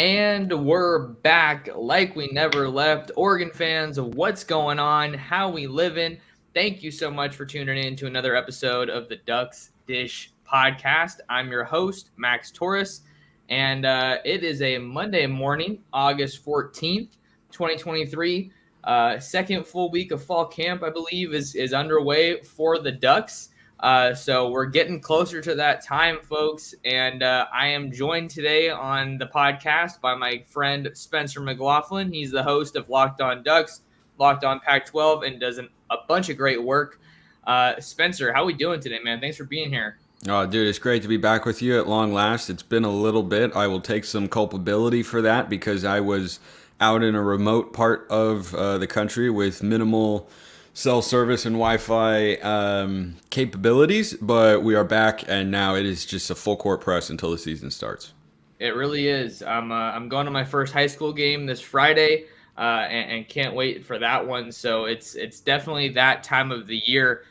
And we're back like we never left. Oregon fans, what's going on? How we living? Thank you so much for tuning in to another episode of the Ducks Dish podcast. I'm your host, Max Torres, and it is a Monday morning, August 14th, 2023. Second full week of fall camp, I believe, is underway for the Ducks. So we're getting closer to that time, folks. And I am joined today on the podcast by my friend Spencer McLaughlin. He's the host of Locked On Ducks, Locked On Pac-12, and does a bunch of great work. Spencer, how are we doing today, man? Thanks for being here. Oh, dude, it's great to be back with you at long last. It's been a little bit. I will take some culpability for that because I was out in a remote part of the country with minimal cell service and Wi-Fi capabilities, but we are back, and now it is just a full court press until the season starts. It really is. I'm going to my first high school game this Friday, and can't wait for that one. So it's definitely that time of the year.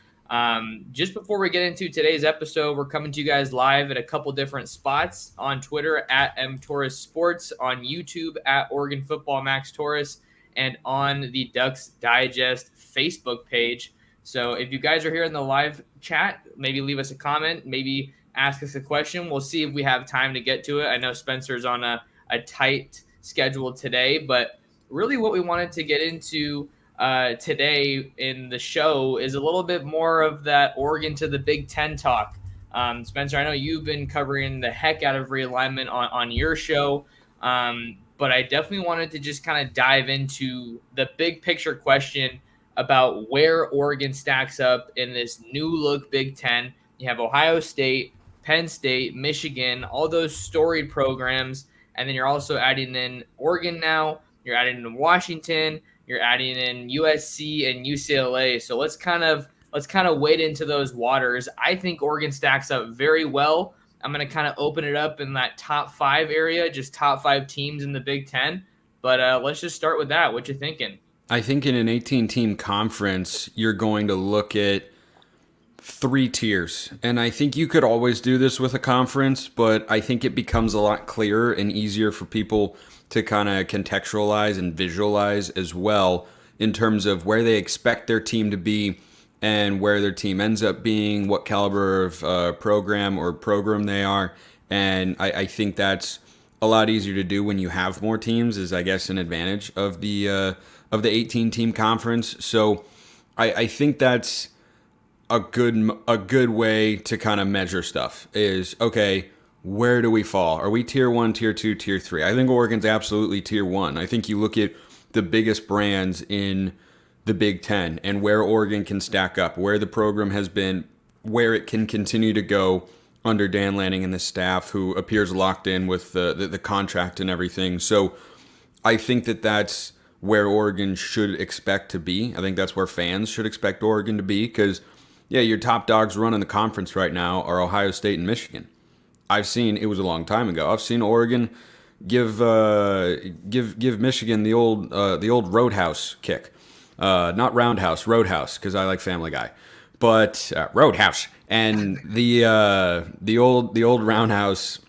Just before we get into today's episode, we're coming to you guys live at a couple different spots on Twitter at mtorresports, on YouTube at Oregon Football Max Torres, and on the Ducks Digest Facebook page. So if you guys are here in the live chat, maybe leave us a comment, maybe ask us a question. We'll see if we have time to get to it. I know Spencer's on a tight schedule today, but really what we wanted to get into today in the show is a little bit more of that Oregon to the Big Ten talk. Spencer, I know you've been covering the heck out of realignment on your show, but I definitely wanted to just kind of dive into the big picture question about where Oregon stacks up in this new look Big Ten. You have Ohio State, Penn State, Michigan, all those storied programs, and then you're also adding in Oregon now. You're adding in Washington. You're adding in USC and UCLA. So let's kind of wade into those waters. I think Oregon stacks up very well. I'm going to kind of open it up in that top 5 area, just top 5 teams in the Big Ten. But let's just start with that. What you thinking? I think in an 18-team conference, you're going to look at 3 tiers. And I think you could always do this with a conference, but I think it becomes a lot clearer and easier for people to kind of contextualize and visualize as well in terms of where they expect their team to be and where their team ends up being, what caliber of program they are. And I think that's a lot easier to do when you have more teams, is I guess an advantage of the 18-team conference. So I think that's a good way to kind of measure stuff is, okay, where do we fall? Are we tier 1, tier 2, tier 3? I think Oregon's absolutely tier 1. I think you look at the biggest brands in the Big Ten and where Oregon can stack up, where the program has been, where it can continue to go under Dan Lanning and the staff, who appears locked in with the contract and everything. So I think that's where Oregon should expect to be. I think that's where fans should expect Oregon to be because, yeah, your top dogs running the conference right now are Ohio State and Michigan. It was a long time ago, I've seen Oregon give Michigan the old roadhouse kick. Not roundhouse, roadhouse, because I like Family Guy, but roadhouse, and the old roundhouse,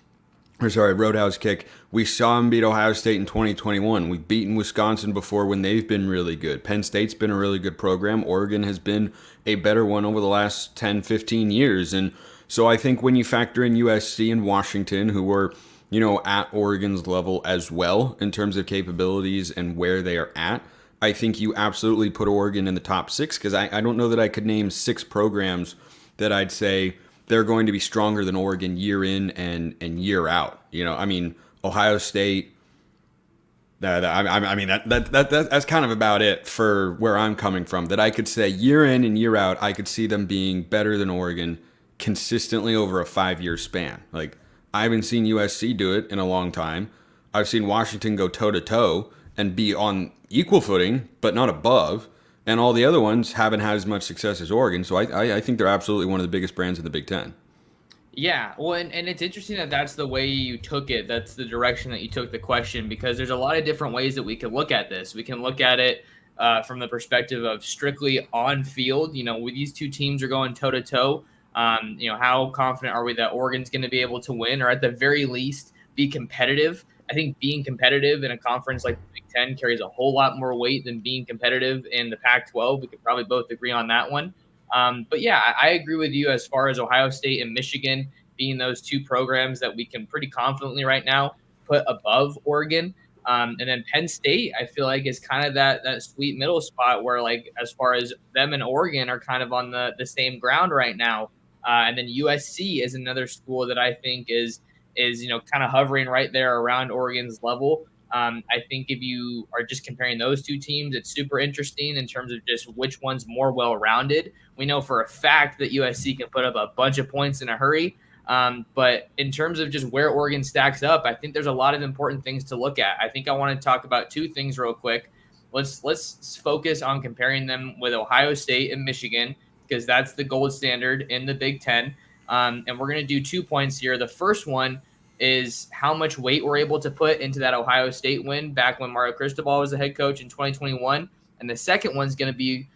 roadhouse kick. We saw them beat Ohio State in 2021. We've beaten Wisconsin before when they've been really good. Penn State's been a really good program. Oregon has been a better one over the last 10, 15 years, and so I think when you factor in USC and Washington, who were at Oregon's level as well in terms of capabilities and where they are at, I think you absolutely put Oregon in the top 6 because I don't know that I could name 6 programs that I'd say they're going to be stronger than Oregon year in and year out. Ohio State. That's kind of about it for where I'm coming from. That I could say year in and year out, I could see them being better than Oregon consistently over a 5-year span. Like, I haven't seen USC do it in a long time. I've seen Washington go toe-to-toe and be on equal footing, but not above. And all the other ones haven't had as much success as Oregon. So I think they're absolutely one of the biggest brands in the Big Ten. Yeah, well, and it's interesting that that's the way you took it. That's the direction that you took the question, because there's a lot of different ways that we can look at this. We can look at it from the perspective of strictly on field. When these two teams are going toe to toe, how confident are we that Oregon's going to be able to win, or at the very least be competitive I think being competitive in a conference like the Big Ten carries a whole lot more weight than being competitive in the Pac-12. We could probably both agree on that one. But yeah, I agree with you as far as Ohio State and Michigan being those two programs that we can pretty confidently right now put above Oregon. And then Penn State, I feel like is kind of that sweet middle spot where, like, as far as them and Oregon are kind of on the same ground right now. And then USC is another school that I think is kind of hovering right there around Oregon's level. I think if you are just comparing those two teams, it's super interesting in terms of just which one's more well rounded. We know for a fact that USC can put up a bunch of points in a hurry. But in terms of just where Oregon stacks up, I think there's a lot of important things to look at. I think I want to talk about two things real quick. Let's focus on comparing them with Ohio State and Michigan because that's the gold standard in the Big Ten. And we're going to do 2 points here. The first one is how much weight we're able to put into that Ohio State win back when Mario Cristobal was the head coach in 2021. And the second one's going to be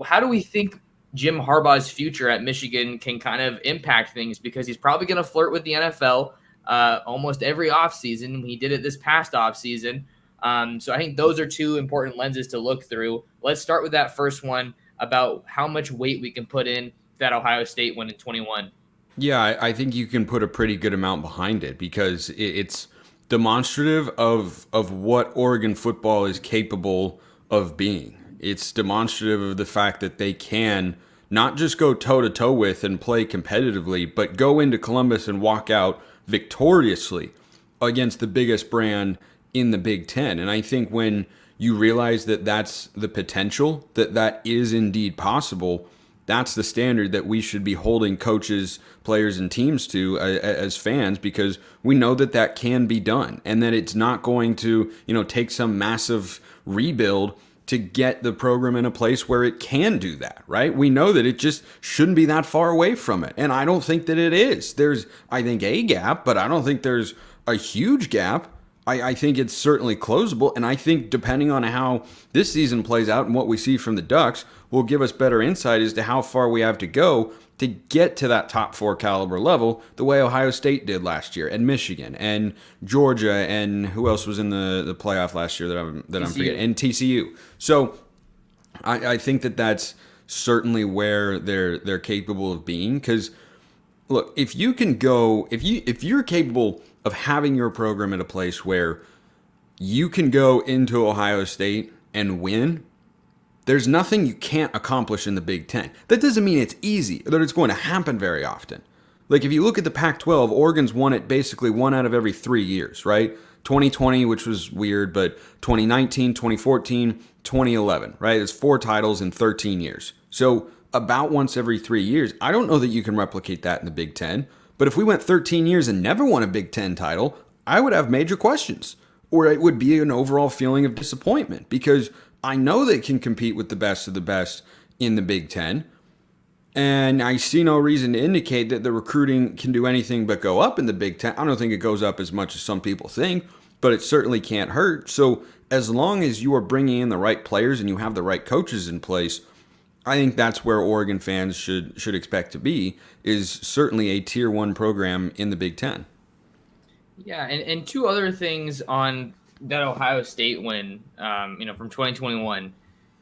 how do we think Jim Harbaugh's future at Michigan can kind of impact things because he's probably going to flirt with the NFL almost every offseason. He did it this past offseason. So I think those are two important lenses to look through. Let's start with that first one about how much weight we can put in that Ohio State win in 21. Yeah, I think you can put a pretty good amount behind it because it's demonstrative of what Oregon football is capable of being. It's demonstrative of the fact that they can not just go toe-to-toe with and play competitively, but go into Columbus and walk out victoriously against the biggest brand in the Big Ten. And I think when you realize that that's the potential, that is indeed possible, that's the standard that we should be holding coaches, players, and teams to as fans because we know that can be done and that it's not going to, take some massive rebuild to get the program in a place where it can do that, right? We know that it just shouldn't be that far away from it. And I don't think that it is. There's, I think, a gap, but I don't think there's a huge gap. I think it's certainly closable. And I think depending on how this season plays out and what we see from the Ducks will give us better insight as to how far we have to go to get to that top 4 caliber level the way Ohio State did last year and Michigan and Georgia and who else was in the playoff last year that I'm forgetting, and TCU. So I think that's certainly where they're capable of being because look, if you can go if you're capable of having your program at a place where you can go into Ohio State and win, there's nothing you can't accomplish in the Big Ten. That doesn't mean it's easy or that it's going to happen very often. Like if you look at the Pac-12, Oregon's won it basically 1 out of every 3 years, right? 2020, which was weird, but 2019, 2014, 2011, right? It's 4 titles in 13 years. So about once every 3 years. I don't know that you can replicate that in the Big Ten. But if we went 13 years and never won a Big Ten title, I would have major questions. Or it would be an overall feeling of disappointment because I know they can compete with the best of the best in the Big Ten. And I see no reason to indicate that the recruiting can do anything but go up in the Big Ten. I don't think it goes up as much as some people think, but it certainly can't hurt. So as long as you are bringing in the right players and you have the right coaches in place, I think that's where Oregon fans should expect to be, is certainly a Tier 1 program in the Big Ten. Yeah, and two other things on that Ohio State win, from 2021.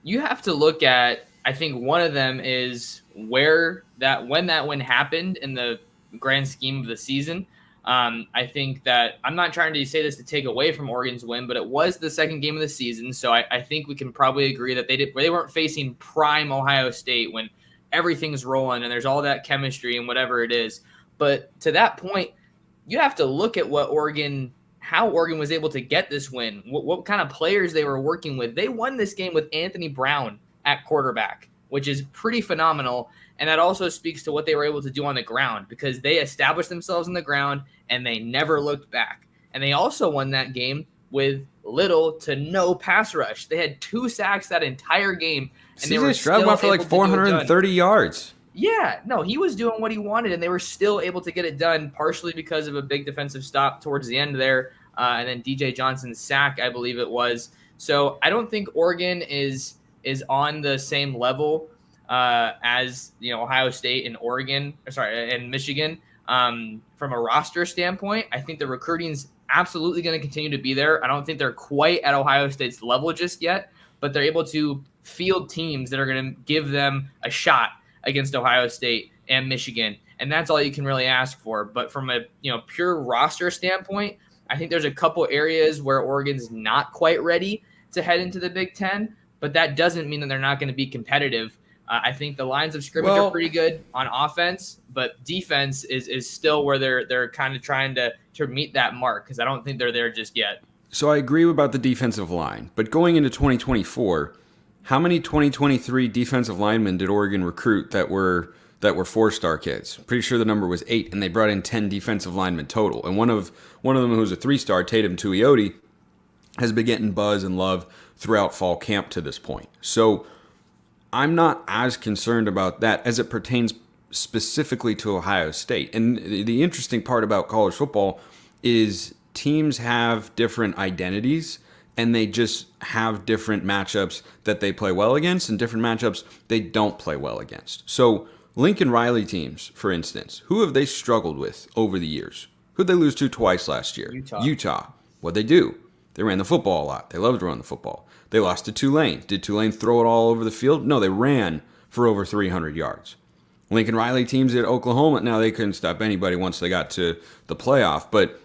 You have to look at, I think one of them is when that win happened in the grand scheme of the season. I think that I'm not trying to say this to take away from Oregon's win, but it was the second game of the season. So I think we can probably agree that they weren't facing prime Ohio State when everything's rolling and there's all that chemistry and whatever it is. But to that point, you have to look at how Oregon was able to get this win, what kind of players they were working with. They won this game with Anthony Brown at quarterback, which is pretty phenomenal. And that also speaks to what they were able to do on the ground because they established themselves on the ground and they never looked back. And they also won that game with little to no pass rush. They had 2 sacks that entire game. And they were Stroud went for like 430 yards. Yeah, no, he was doing what he wanted, and they were still able to get it done, partially because of a big defensive stop towards the end there, and then DJ Johnson's sack, I believe it was. So I don't think Oregon is on the same level as Ohio State and Michigan from a roster standpoint. I think the recruiting's absolutely going to continue to be there. I don't think they're quite at Ohio State's level just yet, but they're able to field teams that are going to give them a shot against Ohio State and Michigan, and that's all you can really ask for. But from a pure roster standpoint, I think there's a couple areas where Oregon's not quite ready to head into the Big Ten, but that doesn't mean that they're not going to be competitive. I think the lines of scrimmage are pretty good on offense, but defense is still where they're kind of trying to meet that mark, because I don't think they're there just yet. So I agree about the defensive line, but going into 2024, how many 2023 defensive linemen did Oregon recruit that were 4-star kids? Pretty sure the number was 8, and they brought in 10 defensive linemen total. And one of them who was a 3-star, Tatum Tuioti, has been getting buzz and love throughout fall camp to this point. So I'm not as concerned about that as it pertains specifically to Ohio State. And the interesting part about college football is teams have different identities, and they just have different matchups that they play well against and different matchups they don't play well against. So Lincoln Riley teams, for instance, who have they struggled with over the years? Who'd they lose to twice last year? Utah. What'd they do? They ran the football a lot. They loved to run the football. They lost to Tulane. Did Tulane throw it all over the field? No, they ran for over 300 yards. Lincoln Riley teams at Oklahoma, now they couldn't stop anybody once they got to the playoff, but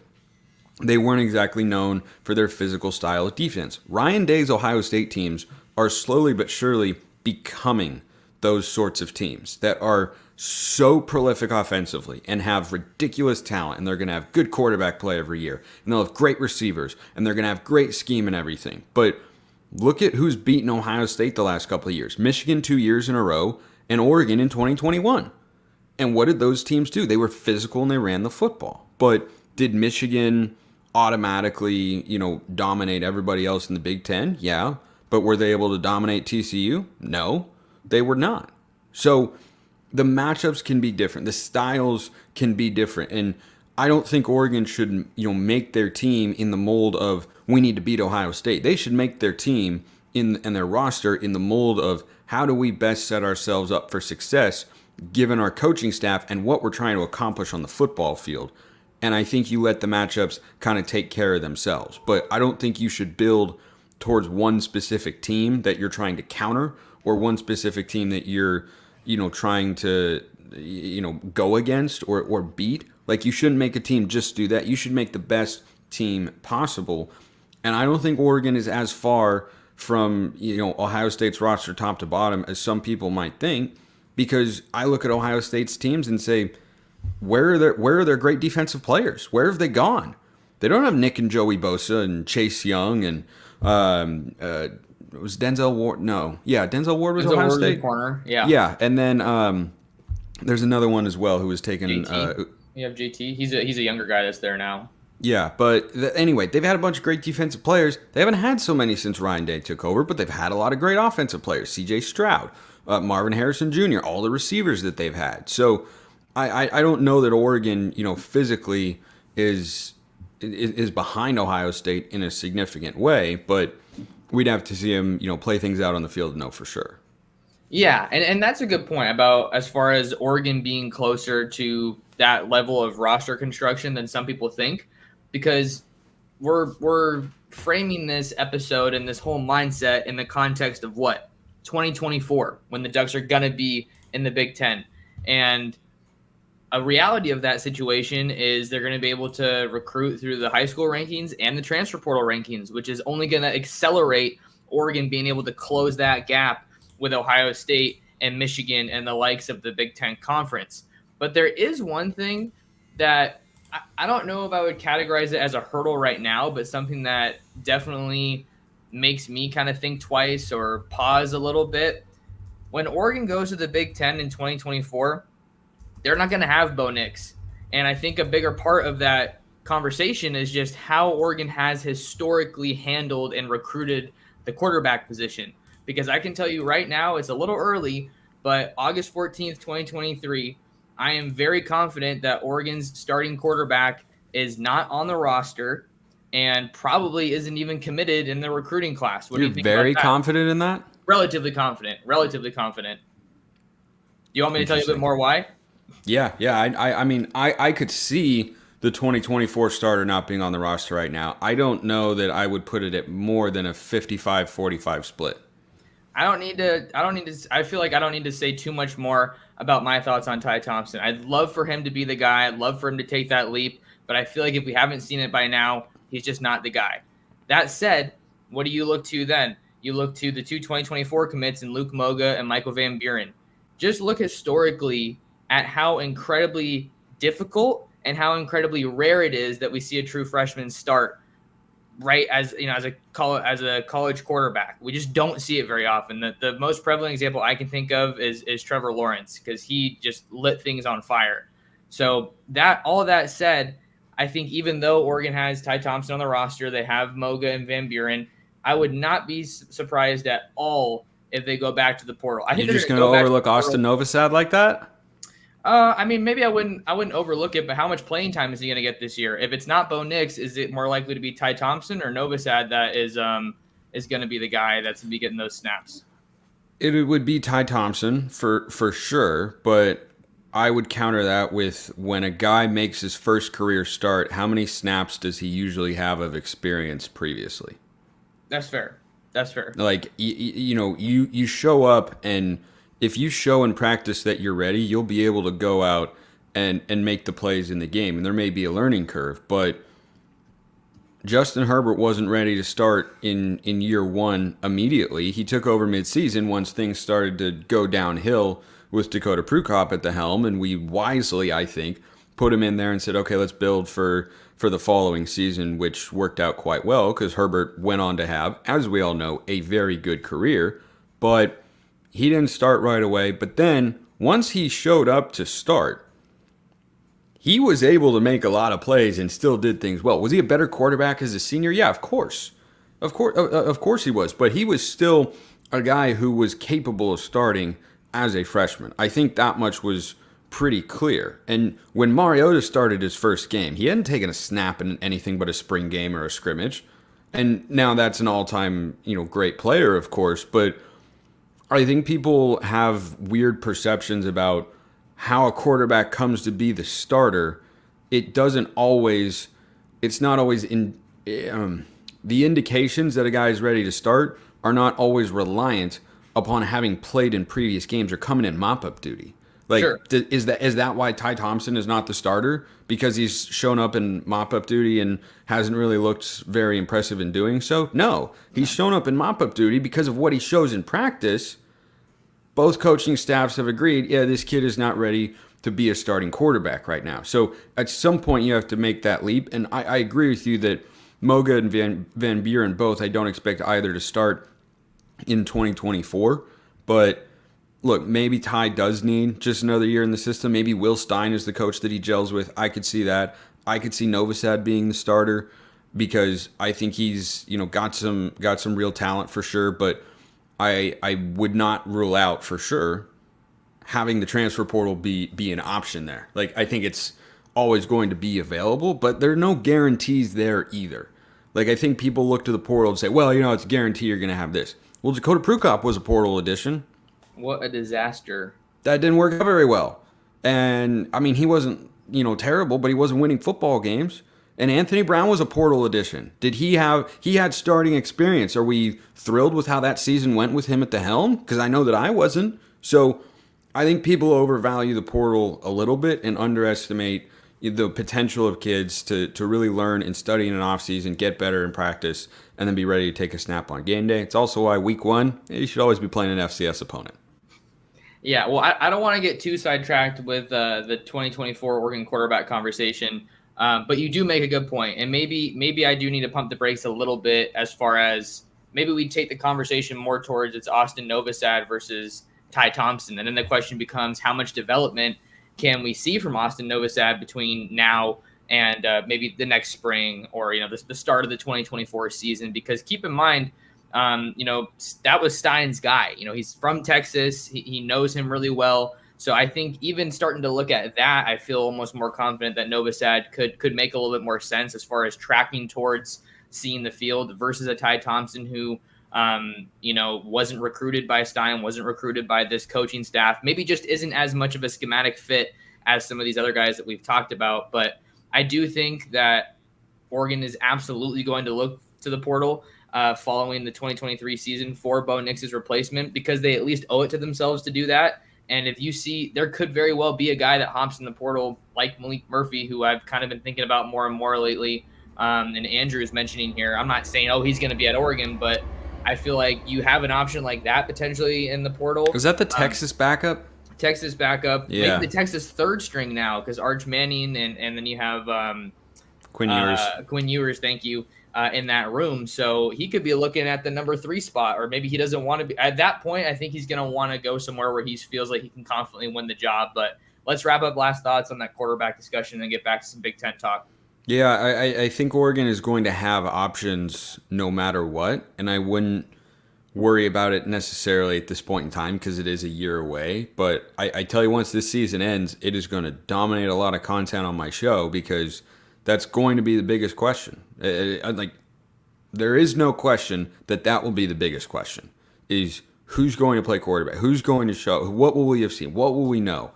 they weren't exactly known for their physical style of defense. Ryan Day's Ohio State teams are slowly but surely becoming those sorts of teams that are so prolific offensively and have ridiculous talent, and they're going to have good quarterback play every year, and they'll have great receivers, and they're going to have great scheme and everything. But look at who's beaten Ohio State the last couple of years. Michigan 2 years in a row, and Oregon in 2021. And what did those teams do? They were physical and they ran the football. But did Michigan automatically, dominate everybody else in the Big Ten? Yeah. But were they able to dominate TCU? No, they were not. So the matchups can be different. The styles can be different. And I don't think Oregon should, make their team in the mold of we need to beat Ohio State. They should make their team in their roster in the mold of how do we best set ourselves up for success given our coaching staff and what we're trying to accomplish on the football field. And I think you let the matchups kind of take care of themselves. But I don't think you should build towards one specific team that you're trying to counter or one specific team that you're, trying to, go against or beat. Like, you shouldn't make a team just do that. You should make the best team possible. And I don't think Oregon is as far from, Ohio State's roster top to bottom as some people might think, because I look at Ohio State's teams and say, where are their great defensive players? Where have they gone? They don't have Nick and Joey Bosa and Chase Young and it was Denzel Ward. No, yeah, Denzel Ward was Ohio State corner. Yeah, and then there's another one as well who was taken. JT. You have JT. He's a younger guy that's there now. Yeah, but anyway, they've had a bunch of great defensive players. They haven't had so many since Ryan Day took over, but they've had a lot of great offensive players. C.J. Stroud, Marvin Harrison Jr., all the receivers that they've had. So I don't know that Oregon, physically is behind Ohio State in a significant way, but we'd have to see them, play things out on the field to know for sure. Yeah, and that's a good point about as far as Oregon being closer to that level of roster construction than some people think, because we're framing this episode and this whole mindset in the context of what? 2024, when the Ducks are going to be in the Big Ten. And a reality of that situation is they're going to be able to recruit through the high school rankings and the transfer portal rankings, which is only going to accelerate Oregon being able to close that gap with Ohio State and Michigan and the likes of the Big Ten Conference. But there is one thing that I don't know if I would categorize it as a hurdle right now, but something that definitely makes me kind of think twice or pause a little bit. When Oregon goes to the Big Ten in 2024, they're not going to have Bo Nix. And I think a bigger part of that conversation is just how Oregon has historically handled and recruited the quarterback position. Because I can tell you right now, it's a little early, but August 14th, 2023, I am very confident that Oregon's starting quarterback is not on the roster and probably isn't even committed in the recruiting class. What do you think very about that? Confident in that? Relatively confident. Do you want me to tell you a bit more why? Yeah. I mean, I could see the 2024 starter not being on the roster right now. I don't know that I would put it at more than a 55-45 split. I feel like I don't need to say too much more about my thoughts on Ty Thompson. I'd love for him to be the guy. I'd love for him to take that leap. But I feel like if we haven't seen it by now, he's just not the guy. That said, what do you look to then? You look to the two 2024 commits in Luke Moga and Michael Van Buren. Just look historically at how incredibly difficult and how incredibly rare it is that we see a true freshman start right as a college quarterback. We just don't see it very often. The most prevalent example I can think of is Trevor Lawrence, because he just lit things on fire. So all that said, I think even though Oregon has Ty Thompson on the roster, they have Moga and Van Buren, I would not be surprised at all if they go back to the portal. I think you're just going to overlook Austin Novosad like that? I mean, maybe I wouldn't overlook it, but how much playing time is he going to get this year? If it's not Bo Nix, is it more likely to be Ty Thompson or Novosad that is going to be the guy that's going to be getting those snaps? It would be Ty Thompson for sure, but I would counter that with when a guy makes his first career start, how many snaps does he usually have of experience previously? That's fair. Like, you show up, and if you show in practice that you're ready, you'll be able to go out and make the plays in the game. And there may be a learning curve, but Justin Herbert wasn't ready to start in year one immediately. He took over midseason once things started to go downhill with Dakota Prukop at the helm, and we wisely, I think, put him in there and said, okay, let's build for the following season, which worked out quite well because Herbert went on to have, as we all know, a very good career. But he didn't start right away. But then once he showed up to start, he was able to make a lot of plays and still did things well. Was he a better quarterback as a senior? Yeah, of course. Of course he was. But he was still a guy who was capable of starting as a freshman. I think that much was pretty clear. And when Mariota started his first game, he hadn't taken a snap in anything but a spring game or a scrimmage. And now that's an all-time, great player, of course. But I think people have weird perceptions about how a quarterback comes to be the starter. It's not always in the indications that a guy is ready to start are not always reliant upon having played in previous games or coming in mop-up duty. Like, sure. Is that why Ty Thompson is not the starter? Because he's shown up in mop-up duty and hasn't really looked very impressive in doing so? No. He's shown up in mop-up duty because of what he shows in practice. Both coaching staffs have agreed, yeah, this kid is not ready to be a starting quarterback right now. So at some point you have to make that leap. And I agree with you that Moga and Van Buren both, I don't expect either to start in 2024. But look, maybe Ty does need just another year in the system. Maybe Will Stein is the coach that he gels with. I could see that. I could see Novosad being the starter because I think he's got some real talent for sure. But I would not rule out for sure having the transfer portal be an option there. Like, I think it's always going to be available, but there are no guarantees there either. Like, I think people look to the portal and say, well, it's a guarantee you're going to have this. Well, Dakota Prukop was a portal addition. What a disaster. That didn't work out very well. And, I mean, he wasn't, terrible, but he wasn't winning football games. And Anthony Brown was a portal addition. He had starting experience. Are we thrilled with how that season went with him at the helm? Because I know that I wasn't. So I think people overvalue the portal a little bit and underestimate the potential of kids to really learn and study in an offseason, get better in practice, and then be ready to take a snap on game day. It's also why week one, you should always be playing an FCS opponent. Yeah, well, I don't want to get too sidetracked with the 2024 Oregon quarterback conversation. But you do make a good point, and maybe I do need to pump the brakes a little bit as far as maybe we take the conversation more towards it's Austin Novosad versus Ty Thompson, and then the question becomes how much development can we see from Austin Novosad between now and maybe the next spring or the start of the 2024 season? Because keep in mind, that was Stein's guy. He's from Texas, he knows him really well. So I think even starting to look at that, I feel almost more confident that Novosad could make a little bit more sense as far as tracking towards seeing the field versus a Ty Thompson who, wasn't recruited by Stein, wasn't recruited by this coaching staff, maybe just isn't as much of a schematic fit as some of these other guys that we've talked about. But I do think that Oregon is absolutely going to look to the portal following the 2023 season for Bo Nix's replacement, because they at least owe it to themselves to do that. And if you see, there could very well be a guy that hops in the portal like Malik Murphy, who I've kind of been thinking about more and more lately. And Andrew is mentioning here. I'm not saying, oh, he's going to be at Oregon, but I feel like you have an option like that potentially in the portal. Is that the Texas backup? Texas backup, Yeah. maybe the Texas third string now, because Arch Manning and then you have Quinn Ewers. Quinn Ewers, thank you, in that room. So he could be looking at the number 3 spot, or maybe he doesn't want to be. At that point, I think he's going to want to go somewhere where he feels like he can confidently win the job. But let's wrap up last thoughts on that quarterback discussion and get back to some Big Ten talk. Yeah, I think Oregon is going to have options no matter what, and I wouldn't worry about it necessarily at this point in time because it is a year away. But I tell you, once this season ends, it is going to dominate a lot of content on my show because that's going to be the biggest question. Like, there is no question that will be the biggest question: is who's going to play quarterback, who's going to show, what will we have seen, what will we know,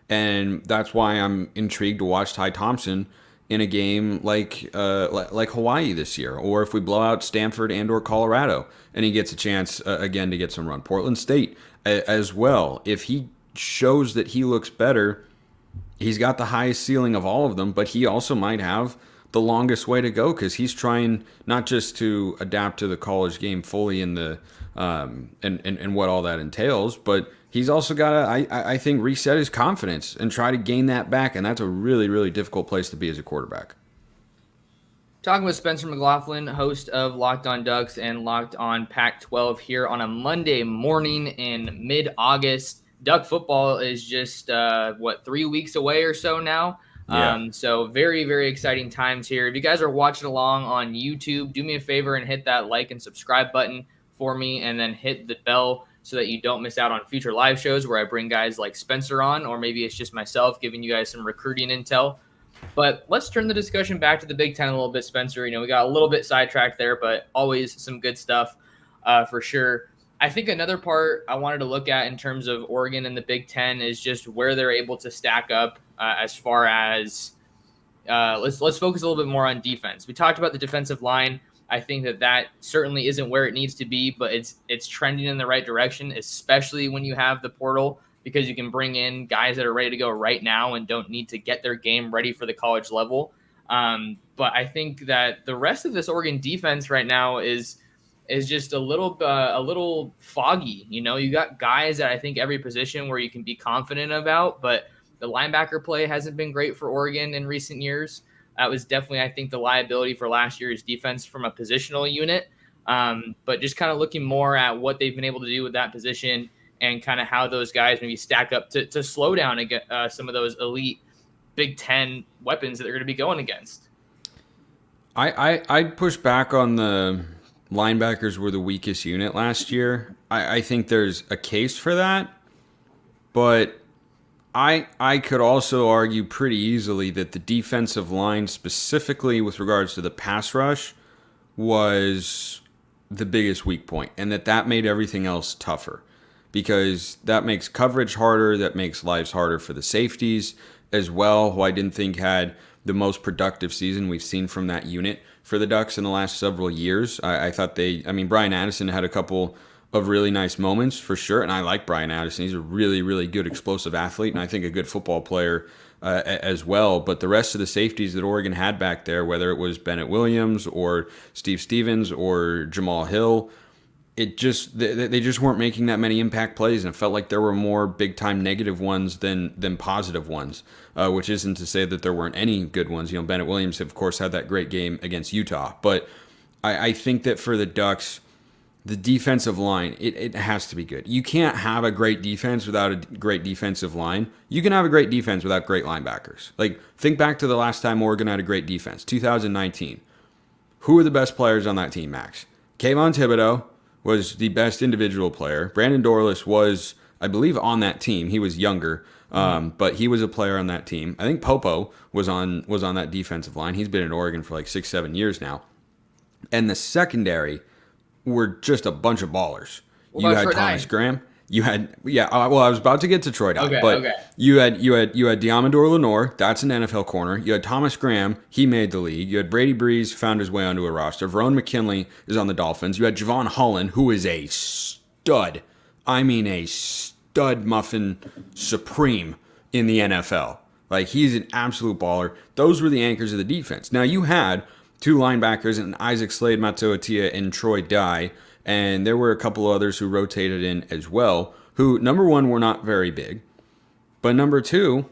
and that's why I'm intrigued to watch Ty Thompson in a game like Hawaii this year, or if we blow out Stanford and or Colorado, and he gets a chance again to get some run. Portland State as well. If he shows that he looks better, he's got the highest ceiling of all of them, but he also might have the longest way to go because he's trying not just to adapt to the college game fully in the and what all that entails, but he's also got to, I think, reset his confidence and try to gain that back, and that's a really, really difficult place to be as a quarterback. Talking with Spencer McLaughlin, host of Locked On Ducks and Locked On Pac-12 here on a Monday morning in mid-August. Duck football is just, 3 weeks away or so now? Yeah. So very, very exciting times here. If you guys are watching along on YouTube, do me a favor and hit that like and subscribe button for me, and then hit the bell so that you don't miss out on future live shows where I bring guys like Spencer on, or maybe it's just myself giving you guys some recruiting intel. But let's turn the discussion back to the Big Ten a little bit, Spencer. We got a little bit sidetracked there, but always some good stuff for sure. I think another part I wanted to look at in terms of Oregon and the Big Ten is just where they're able to stack up as far as let's focus a little bit more on defense. We talked about the defensive line. I think that certainly isn't where it needs to be, but it's trending in the right direction, especially when you have the portal, because you can bring in guys that are ready to go right now and don't need to get their game ready for the college level. But I think that the rest of this Oregon defense right now is just a little foggy. You got guys at I think every position where you can be confident about, but the linebacker play hasn't been great for Oregon in recent years. That was definitely, I think, the liability for last year's defense from a positional unit. But just kind of looking more at what they've been able to do with that position and kind of how those guys maybe stack up to slow down some of those elite Big Ten weapons that they're going to be going against. I'd push back on the linebackers were the weakest unit last year. I think there's a case for that, but I could also argue pretty easily that the defensive line, specifically with regards to the pass rush, was the biggest weak point, and that made everything else tougher because that makes coverage harder, that makes lives harder for the safeties as well, who I didn't think had the most productive season we've seen from that unit for the Ducks in the last several years. I thought Brian Addison had a couple of really nice moments for sure, and I like Brian Addison. He's a really, really good explosive athlete, and I think a good football player as well. But the rest of the safeties that Oregon had back there, whether it was Bennett Williams or Steve Stevens or Jamal Hill, they just weren't making that many impact plays, and it felt like there were more big-time negative ones than positive ones, which isn't to say that there weren't any good ones. Bennett Williams, of course, had that great game against Utah. But I think that for the Ducks, the defensive line, it has to be good. You can't have a great defense without a great defensive line. You can have a great defense without great linebackers. Like, think back to the last time Oregon had a great defense, 2019. Who were the best players on that team, Max? Kayvon Thibodeau was the best individual player. Brandon Dorlus was, I believe, on that team. He was younger, but he was a player on that team. I think Popo was on that defensive line. He's been in Oregon for like 6-7 years now. And the secondary were just a bunch of ballers. You had Thomas Graham. You had well, I was about to get to Troy Dye, Okay, but okay. you had Diamador Lenore, that's an NFL corner. You had Thomas Graham, he made the league. You had Brady Breeze, found his way onto a roster. Verone McKinley is on the Dolphins. You had Javon Holland, who is a stud. I mean a stud muffin supreme in the NFL. Like, he's an absolute baller. Those were the anchors of the defense. Now you had two linebackers in Isaac Slade Matsuotia and Troy Dye, and there were a couple others who rotated in as well, who, number one, were not very big, but number two,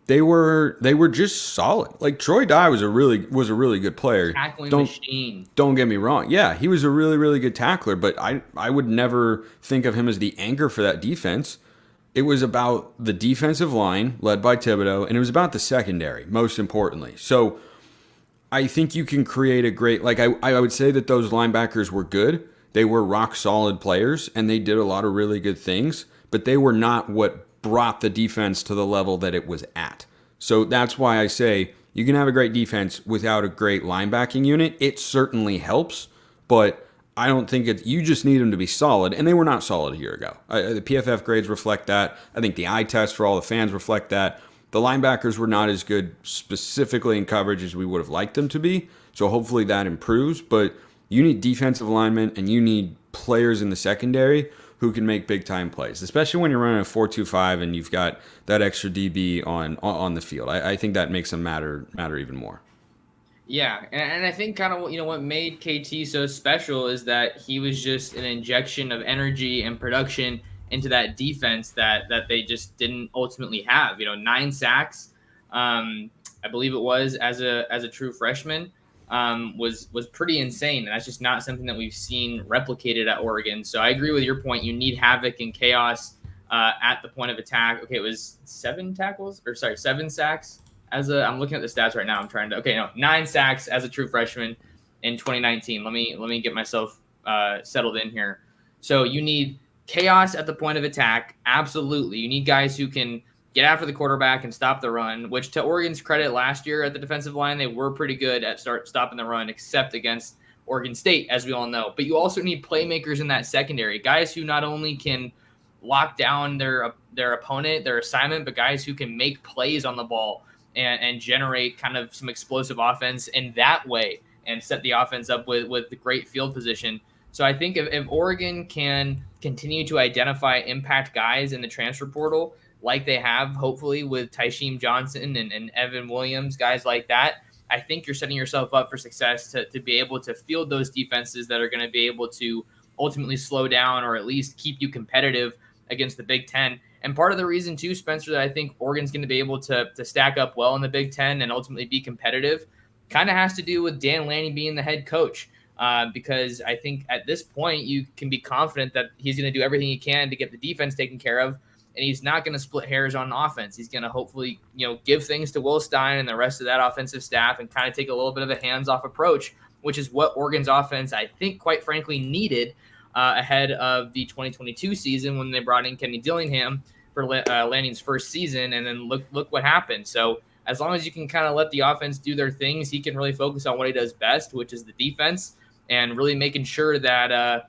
they were just solid. Like, Troy Dye was a really good player. Tackling don't machine. don't get me wrong. Yeah, he was a really good tackler, but I would never think of him as the anchor for that defense. It was about the defensive line led by Thibodeau, and it was about the secondary, most importantly. So I think you can create a great, like, I would say that those linebackers were good. They were rock solid players, and they did a lot of really good things, but they were not what brought the defense to the level that it was at. So that's why I say you can have a great defense without a great linebacking unit. It certainly helps, but I don't think you just need them to be solid, and they were not solid a year ago. The PFF grades reflect that. I think the eye test for all the fans reflect that. The linebackers were not as good specifically in coverage as we would have liked them to be, so hopefully that improves, but you need defensive linemen, and you need players in the secondary who can make big-time plays, especially when you're running a 4-2-5 and you've got that extra DB on the field. I think that makes them matter even more. Yeah, and I think kind of what made KT so special is that he was just an injection of energy and production into that defense that they just didn't ultimately have. 9 sacks, I believe it was as a true freshman. Was pretty insane. And that's just not something that we've seen replicated at Oregon. So I agree with your point. You need havoc and chaos at the point of attack. Okay, it was 7 sacks I'm looking at the stats right now. 9 sacks as a true freshman in 2019. Let me get myself settled in here. So you need chaos at the point of attack. Absolutely. You need guys who can get after the quarterback and stop the run, which, to Oregon's credit, last year at the defensive line, they were pretty good at stopping the run, except against Oregon State, as we all know. But you also need playmakers in that secondary, guys who not only can lock down their opponent, their assignment, but guys who can make plays on the ball and generate kind of some explosive offense in that way and set the offense up with the great field position. So I think if Oregon can continue to identify impact guys in the transfer portal, like they have, hopefully, with Tysheem Johnson and Evan Williams, guys like that, I think you're setting yourself up for success to be able to field those defenses that are going to be able to ultimately slow down or at least keep you competitive against the Big Ten. And part of the reason, too, Spencer, that I think Oregon's going to be able to stack up well in the Big Ten and ultimately be competitive kind of has to do with Dan Lanning being the head coach. Because I think at this point you can be confident that he's going to do everything he can to get the defense taken care of. And he's not going to split hairs on offense. He's going to hopefully, give things to Will Stein and the rest of that offensive staff and kind of take a little bit of a hands-off approach, which is what Oregon's offense, I think, quite frankly, needed ahead of the 2022 season when they brought in Kenny Dillingham for Lanning's first season. And then look what happened. So as long as you can kind of let the offense do their things, he can really focus on what he does best, which is the defense, and really making sure that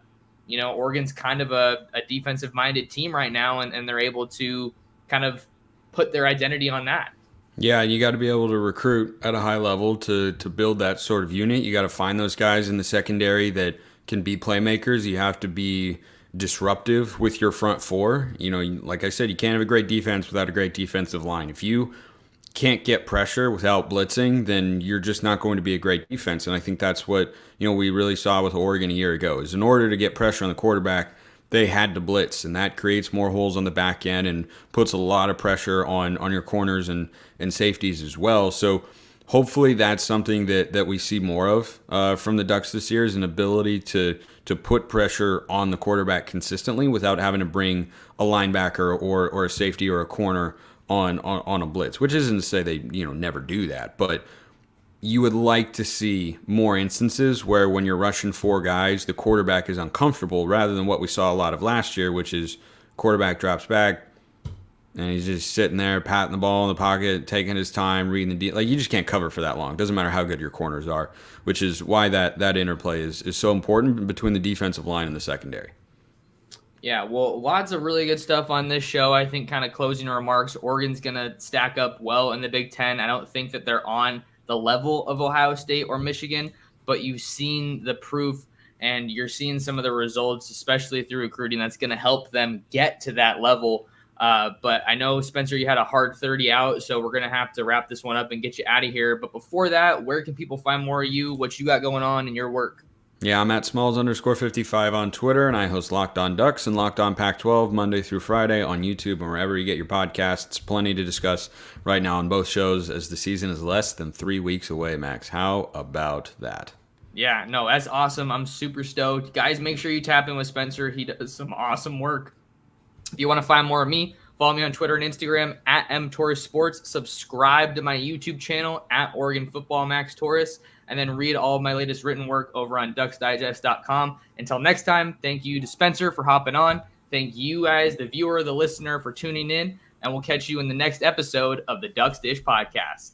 Oregon's kind of a defensive-minded team right now, and they're able to kind of put their identity on that. Yeah, you got to be able to recruit at a high level to build that sort of unit. You got to find those guys in the secondary that can be playmakers. You have to be disruptive with your front four. Like I said, you can't have a great defense without a great defensive line. If you can't get pressure without blitzing, then you're just not going to be a great defense. And I think that's what we really saw with Oregon a year ago. Is in order to get pressure on the quarterback, they had to blitz, and that creates more holes on the back end and puts a lot of pressure on your corners and safeties as well. So hopefully that's something that we see more of from the Ducks this year, is an ability to put pressure on the quarterback consistently without having to bring a linebacker or a safety or a corner on a blitz, which isn't to say they never do that, but you would like to see more instances where when you're rushing 4 guys, the quarterback is uncomfortable, rather than what we saw a lot of last year, which is quarterback drops back and he's just sitting there patting the ball in the pocket, taking his time, reading the deal. Like, you just can't cover for that long. Doesn't matter how good your corners are, which is why that interplay is so important between the defensive line and the secondary. Yeah, well, lots of really good stuff on this show. I think kind of closing remarks, Oregon's going to stack up well in the Big Ten. I don't think that they're on the level of Ohio State or Michigan, but you've seen the proof and you're seeing some of the results, especially through recruiting, that's going to help them get to that level. But I know, Spencer, you had a hard 30 out, so we're going to have to wrap this one up and get you out of here. But before that, where can people find more of you, what you got going on in your work? Yeah, I'm at Smalls_55 on Twitter, and I host Locked On Ducks and Locked On Pac-12 Monday through Friday on YouTube and wherever you get your podcasts. Plenty to discuss right now on both shows as the season is less than 3 weeks away, Max. How about that? Yeah, no, that's awesome. I'm super stoked. Guys, make sure you tap in with Spencer. He does some awesome work. If you want to find more of me, follow me on Twitter and Instagram at mtorresports. Subscribe to my YouTube channel at Oregon Football Max Torres. And then read all of my latest written work over on ducksdigest.com. Until next time, thank you to Spencer for hopping on. Thank you guys, the viewer, the listener, for tuning in. And we'll catch you in the next episode of the Ducks Dish Podcast.